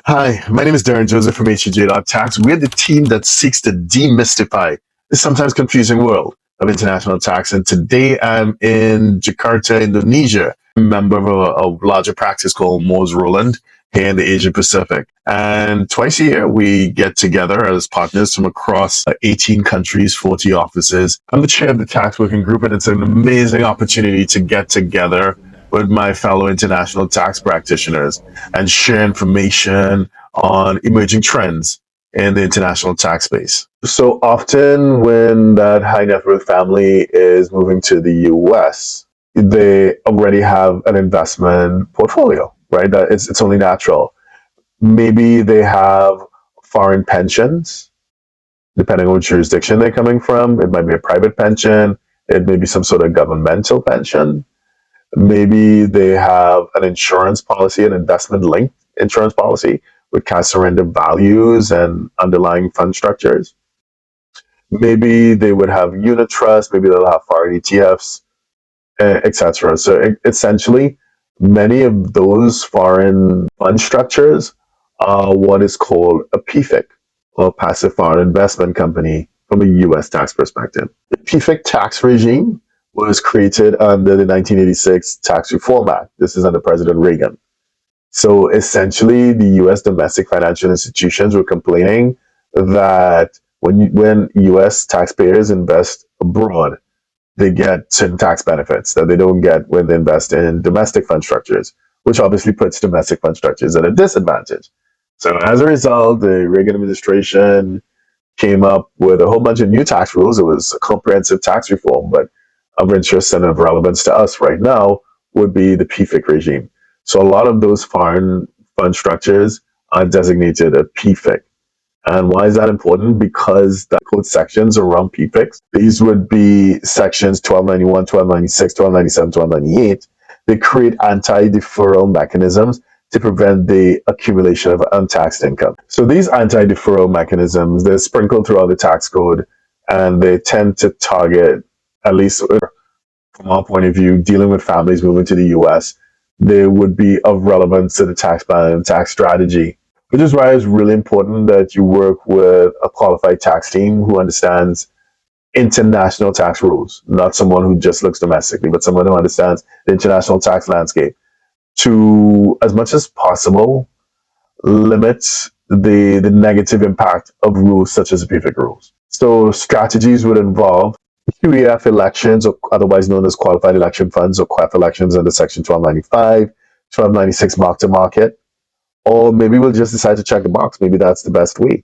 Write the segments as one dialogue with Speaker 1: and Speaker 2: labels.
Speaker 1: Hi, my name is Darren Joseph from HEJ.tax. We're the team that seeks to demystify the sometimes confusing world of international tax. And today I'm in Jakarta, Indonesia, a member of a larger practice called Moores Roland here in the Asia Pacific. And twice a year, we get together as partners from across 18 countries, 40 offices. I'm the chair of the tax working group, and it's an amazing opportunity to get together with my fellow international tax practitioners and share information on emerging trends in the international tax space. So often when that high net worth family is moving to the US, they already have an investment portfolio, right? That it's only natural. Maybe they have foreign pensions, depending on which jurisdiction they're coming from. It might be a private pension. It may be some sort of governmental pension. Maybe they have an insurance policy, an investment linked insurance policy with cash surrender values and underlying fund structures. Maybe they would have unit trust, maybe they'll have foreign ETFs, etc. So essentially, many of those foreign fund structures are what is called a PFIC, or passive foreign investment company, from a US tax perspective. The PFIC tax regime was created under the 1986 Tax Reform Act. This is under President Reagan. So essentially, the US domestic financial institutions were complaining that when US taxpayers invest abroad, they get certain tax benefits that they don't get when they invest in domestic fund structures, which obviously puts domestic fund structures at a disadvantage. So as a result, the Reagan administration came up with a whole bunch of new tax rules. It was a comprehensive tax reform, but of interest and of relevance to us right now would be the PFIC regime. So a lot of those foreign fund structures are designated a PFIC. And why is that important? Because the code sections around PFICs, these would be sections 1291, 1296, 1297, 1298. They create anti-deferral mechanisms to prevent the accumulation of untaxed income. So these anti-deferral mechanisms, they're sprinkled throughout the tax code, and they tend to target, at least from our point of view, dealing with families moving to the US, they would be of relevance to the tax plan and tax strategy, which is why it's really important that you work with a qualified tax team who understands international tax rules, not someone who just looks domestically, but someone who understands the international tax landscape to, as much as possible, limit the negative impact of rules such as the PFIC rules. So strategies would involve QEF elections, or otherwise known as qualified election funds, or QEF elections under Section 1295, 1296 mark to market, or maybe we'll just decide to check the box. Maybe that's the best way.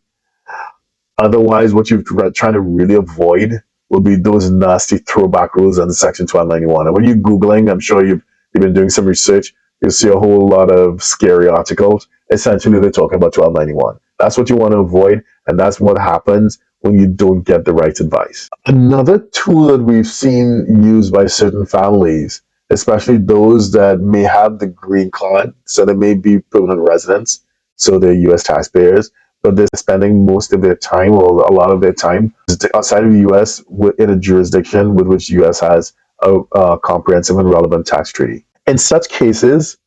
Speaker 1: Otherwise, what you're trying to really avoid will be those nasty throwback rules under Section 1291. And when you're Googling, I'm sure you've been doing some research, you'll see a whole lot of scary articles. Essentially, they're talking about 1291. That's what you want to avoid, and that's what happens when you don't get the right advice. Another tool that we've seen used by certain families, especially those that may have the green card, so they may be permanent residents, so they're US taxpayers, but they're spending most of their time, or a lot of their time, outside of the US in a jurisdiction with which the US has a comprehensive and relevant tax treaty. In such cases,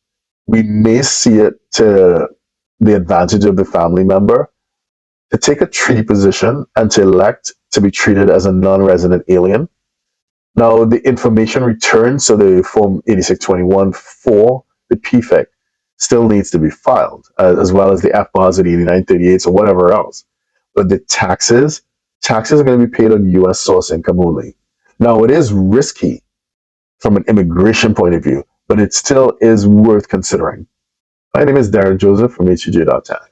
Speaker 1: we may see it to the advantage of the family member to take a treaty position and to elect to be treated as a non-resident alien. Now, the information returned, so the Form 8621 for the PFIC, still needs to be filed, as well as the FBARs or the 8938s or whatever else. But the taxes are going to be paid on US source income only. Now, it is risky from an immigration point of view, but it still is worth considering. My name is Darren Joseph from HEJ.tax.